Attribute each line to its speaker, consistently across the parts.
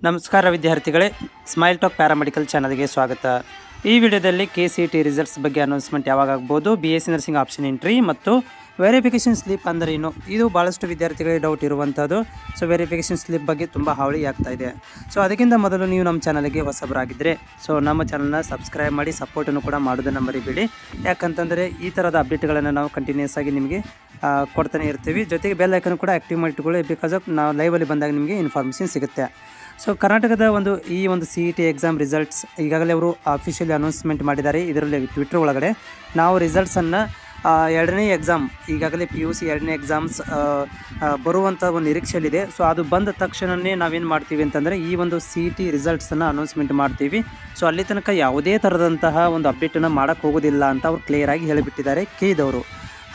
Speaker 1: ನಮಸ್ಕಾರ ವಿದ್ಯಾರ್ಥಿಗಳೇ, smile talk paramedical ಚಾನಲ್ಗೆ ಸ್ವಾಗತ. ಈ ವಿಡಿಯೋದಲ್ಲಿ KCET ರಿಸಲ್ಟ್ಸ್ ಬಗ್ಗೆ ಅನೌನ್ಸ್ಮೆಂಟ್ ಯಾವಾಗ ಆಗ್ಬೋದು, BSc ನರ್ಸಿಂಗ್ ಆಪ್ಷನ್ ಎಂಟ್ರಿ ಮತ್ತು ವೆರಿಫಿಕೇಷನ್ ಸ್ಲಿಪ್ ಅಂದರೆ ಏನು, ಇದು ಭಾಳಷ್ಟು ವಿದ್ಯಾರ್ಥಿಗಳಿಗೆ ಡೌಟ್ ಇರುವಂಥದ್ದು. ಸೊ ವೆರಿಫಿಕೇಷನ್ ಸ್ಲಿಪ್ ಬಗ್ಗೆ ತುಂಬ ಹಾವಳಿ ಆಗ್ತಾ ಇದೆ. ಸೊ ಅದಕ್ಕಿಂತ ಮೊದಲು ನೀವು ನಮ್ಮ ಚಾನಲ್ಗೆ ಹೊಸಬರಾಗಿದ್ದರೆ ನಮ್ಮ ಚಾನಲ್ನ ಸಬ್ಸ್ಕ್ರೈಬ್ ಮಾಡಿ, ಸಪೋರ್ಟನ್ನು ಕೂಡ ಮಾಡೋದನ್ನು ಮರಿಬೇಡಿ. ಯಾಕಂತಂದರೆ ಈ ಥರದ ಅಪ್ಡೇಟ್ಗಳನ್ನು ನಾವು ಕಂಟಿನ್ಯೂಸ್ ಆಗಿ ನಿಮಗೆ ಕೊಡ್ತಾನೆ ಇರ್ತೀವಿ. ಜೊತೆಗೆ ಬೆಲ್ ಐಕನ್ ಕೂಡ ಆ್ಯಕ್ಟಿವ್ ಮಾಡಿಟ್ಕೊಳ್ಳಿ, ಬಿಕಾಸ್ ಆಫ್ ನಾವು ಲೈವಲ್ಲಿ ಬಂದಾಗ ನಿಮಗೆ ಇನ್ಫಾರ್ಮೇಷನ್ ಸಿಗುತ್ತೆ. ಸೊ ಕರ್ನಾಟಕದ ಈ ಒಂದು CET ಎಕ್ಸಾಮ್ ರಿಸಲ್ಟ್ಸ್ ಈಗಾಗಲೇ ಅವರು ಅಫಿಷಿಯಲಿ ಅನೌನ್ಸ್ಮೆಂಟ್ ಮಾಡಿದ್ದಾರೆ. ಇದರಲ್ಲಿ ಟ್ವಿಟರ್ ಒಳಗಡೆ ನಾವು ರಿಸಲ್ಟ್ಸನ್ನು ಎರಡನೇ ಎಕ್ಸಾಮ್ ಈಗಾಗಲೇ PUC ಎರಡನೇ ಎಕ್ಸಾಮ್ಸ್ ಬರುವಂಥ ಒಂದು ನಿರೀಕ್ಷೆಯಲ್ಲಿದೆ. ಸೊ ಅದು ಬಂದ ತಕ್ಷಣವೇ ನಾವೇನು ಮಾಡ್ತೀವಿ ಅಂತಂದರೆ ಈ ಒಂದು CET ರಿಸಲ್ಟ್ಸನ್ನು ಅನೌನ್ಸ್ಮೆಂಟ್ ಮಾಡ್ತೀವಿ. ಸೊ ಅಲ್ಲಿ ತನಕ ಯಾವುದೇ ಥರದಂತಹ ಒಂದು ಅಪ್ಡೇಟನ್ನು ಮಾಡೋಕ್ಕೆ ಹೋಗೋದಿಲ್ಲ ಅಂತ ಅವ್ರು ಕ್ಲಿಯರಾಗಿ ಹೇಳಿಬಿಟ್ಟಿದ್ದಾರೆ ಕೇಳಿದವರು.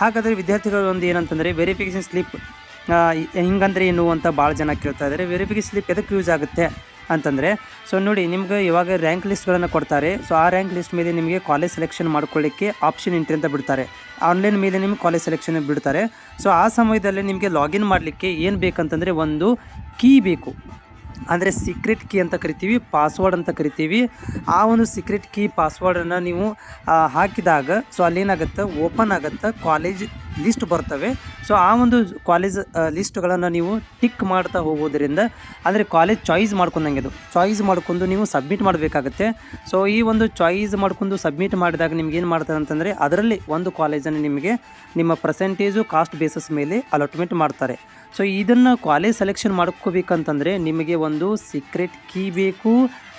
Speaker 1: ಹಾಗಾದರೆ ವಿದ್ಯಾರ್ಥಿಗಳು ಒಂದು ಏನಂತಂದರೆ ವೆರಿಫಿಕೇಷನ್ ಸ್ಲಿಪ್ ಹಿಂಗಂದ್ರೆ ಏನು ಅಂತ ಭಾಳ ಜನ ಕೇಳ್ತಾ ಇದ್ದಾರೆ. ವೆರಿಫಿಕೇಷನ್ ಸ್ಲಿಪ್ ಎದಕ್ಕೆ ಯೂಸ್ ಆಗುತ್ತೆ ಅಂತಂದರೆ, ಸೊ ನೋಡಿ, ನಿಮ್ಗೆ ಇವಾಗ ರ್ಯಾಂಕ್ ಲಿಸ್ಟ್ಗಳನ್ನು ಕೊಡ್ತಾರೆ. ಸೊ ಆ ರ್ಯಾಂಕ್ ಲಿಸ್ಟ್ ಮೇಲೆ ನಿಮಗೆ ಕಾಲೇಜ್ ಸೆಲೆಕ್ಷನ್ ಮಾಡ್ಕೊಳ್ಳಿಕ್ಕೆ ಆಪ್ಷನ್ ಎಂಟ್ರಿ ಅಂತ ಬಿಡ್ತಾರೆ. ಆನ್ಲೈನ್ ಮೇಲೆ ನಿಮ್ಗೆ ಕಾಲೇಜ್ ಸೆಲೆಕ್ಷನ್ ಬಿಡ್ತಾರೆ. ಸೊ ಆ ಸಮಯದಲ್ಲಿ ನಿಮಗೆ ಲಾಗಿನ್ ಮಾಡಲಿಕ್ಕೆ ಏನು ಬೇಕಂತಂದರೆ ಒಂದು ಕೀ ಬೇಕು, ಅಂದರೆ ಸೀಕ್ರೆಟ್ ಕೀ ಅಂತ ಕರಿತೀವಿ, ಪಾಸ್ವರ್ಡ್ ಅಂತ ಕರಿತೀವಿ. ಆ ಒಂದು ಸೀಕ್ರೆಟ್ ಕೀ ಪಾಸ್ವರ್ಡನ್ನು ನೀವು ಹಾಕಿದಾಗ ಸೊ ಅಲ್ಲೇನಾಗುತ್ತೆ, ಓಪನ್ ಆಗುತ್ತೆ, ಕಾಲೇಜ್ ಲಿಸ್ಟ್ ಬರ್ತವೆ. ಸೊ ಆ ಒಂದು ಕಾಲೇಜ್ ಲಿಸ್ಟ್ಗಳನ್ನು ನೀವು ಟಿಕ್ ಮಾಡ್ತಾ ಹೋಗೋದ್ರಿಂದ ಅಂದರೆ ಕಾಲೇಜ್ ಚಾಯ್ಸ್ ಮಾಡ್ಕೊಂಡಂಗೆ ಅದು ಚಾಯ್ಸ್ ಮಾಡ್ಕೊಂಡು ನೀವು ಸಬ್ಮಿಟ್ ಮಾಡಬೇಕಾಗತ್ತೆ. ಸೊ ಈ ಒಂದು ಚಾಯ್ಸ್ ಮಾಡ್ಕೊಂಡು ಸಬ್ಮಿಟ್ ಮಾಡಿದಾಗ ನಿಮ್ಗೆ ಏನು ಮಾಡ್ತಾರೆ ಅಂತಂದರೆ ಅದರಲ್ಲಿ ಒಂದು ಕಾಲೇಜನ್ನು ನಿಮಗೆ ನಿಮ್ಮ ಪರ್ಸೆಂಟೇಜು ಕಾಸ್ಟ್ ಬೇಸಸ್ ಮೇಲೆ ಅಲಾಟ್ಮೆಂಟ್ ಮಾಡ್ತಾರೆ. ಸೊ ಇದನ್ನು ಕಾಲೇಜ್ ಸೆಲೆಕ್ಷನ್ ಮಾಡ್ಕೋಬೇಕಂತಂದರೆ ನಿಮಗೆ ಒಂದು ಸೀಕ್ರೆಟ್ ಕೀ ಬೇಕು.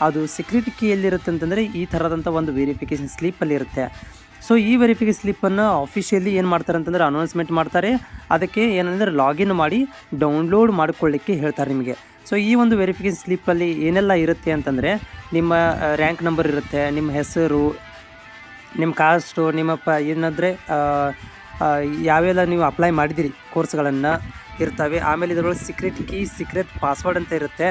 Speaker 1: ಅದು ಸೀಕ್ರೆಟ್ ಕೀ ಎಲ್ಲಿರುತ್ತೆ ಅಂತಂದರೆ ಈ ಥರದಂಥ ಒಂದು ವೆರಿಫಿಕೇಷನ್ ಸ್ಲಿಪ್ಪಲ್ಲಿರುತ್ತೆ. ಸೊ ಈ ವೆರಿಫಿಕೇಷನ್ ಸ್ಲಿಪ್ಪನ್ನು ಆಫಿಷಿಯಲಿ ಏನು ಮಾಡ್ತಾರೆ ಅಂತಂದರೆ ಅನೌನ್ಸ್ಮೆಂಟ್ ಮಾಡ್ತಾರೆ. ಅದಕ್ಕೆ ಏನಂದರೆ ಲಾಗಿನ್ ಮಾಡಿ ಡೌನ್ಲೋಡ್ ಮಾಡಿಕೊಳ್ಳಿಕ್ಕೆ ಹೇಳ್ತಾರೆ ನಿಮಗೆ. ಸೊ ಈ ಒಂದು ವೆರಿಫಿಕೇಷನ್ ಸ್ಲಿಪ್ಪಲ್ಲಿ ಏನೆಲ್ಲ ಇರುತ್ತೆ ಅಂತಂದರೆ ನಿಮ್ಮ ರ್ಯಾಂಕ್ ನಂಬರ್ ಇರುತ್ತೆ, ನಿಮ್ಮ ಹೆಸರು, ನಿಮ್ಮ ಕಾಸ್ಟು, ನಿಮ್ಮ ಏನಂದರೆ ಯಾವೆಲ್ಲ ನೀವು ಅಪ್ಲೈ ಮಾಡಿದಿರಿ ಕೋರ್ಸ್ಗಳನ್ನು ಇರ್ತವೆ. ಆಮೇಲೆ ಇದರೊಳಗೆ ಸೀಕ್ರೆಟ್ ಕೀ, ಸೀಕ್ರೆಟ್ ಪಾಸ್ವರ್ಡ್ ಅಂತ ಇರುತ್ತೆ,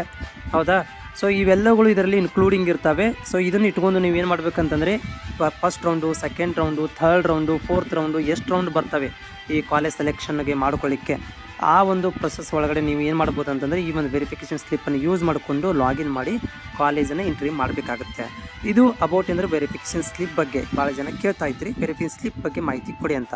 Speaker 1: ಹೌದಾ. ಸೊ ಇವೆಲ್ಲಗಳು ಇದರಲ್ಲಿ ಇನ್ಕ್ಲೂಡಿಂಗ್ ಇರ್ತವೆ. ಸೊ ಇದನ್ನು ಇಟ್ಕೊಂಡು ನೀವೇನು ಮಾಡಬೇಕಂತಂದರೆ first round, second round, third round, fourth round, ಎಷ್ಟು ರೌಂಡ್ ಬರ್ತವೆ ಈ ಕಾಲೇಜ್ ಸೆಲೆಕ್ಷನ್ಗೆ ಮಾಡ್ಕೊಳ್ಳಿಕ್ಕೆ, ಆ ಒಂದು ಪ್ರೊಸೆಸ್ ಒಳಗಡೆ ನೀವು ಏನು ಮಾಡ್ಬೋದು ಅಂತಂದರೆ ಈ ಒಂದು ವೆರಿಫಿಕೇಷನ್ ಸ್ಲಿಪ್ಪನ್ನು ಯೂಸ್ ಮಾಡಿಕೊಂಡು ಲಾಗಿನ್ ಮಾಡಿ ಕಾಲೇಜನ್ನು ಎಂಟ್ರಿ ಮಾಡಬೇಕಾಗುತ್ತೆ. ಇದು ಅಬೌಟ್ ಅಂದರೆ ವೆರಿಫಿಕೇಷನ್ ಸ್ಲಿಪ್ ಬಗ್ಗೆ ಭಾಳ ಜನ ಕೇಳ್ತಾ ಇದ್ರಿ, ವೆರಿಫಿಕೇಷನ್ ಸ್ಲಿಪ್ ಬಗ್ಗೆ ಮಾಹಿತಿ ಕೊಡಿ ಅಂತ.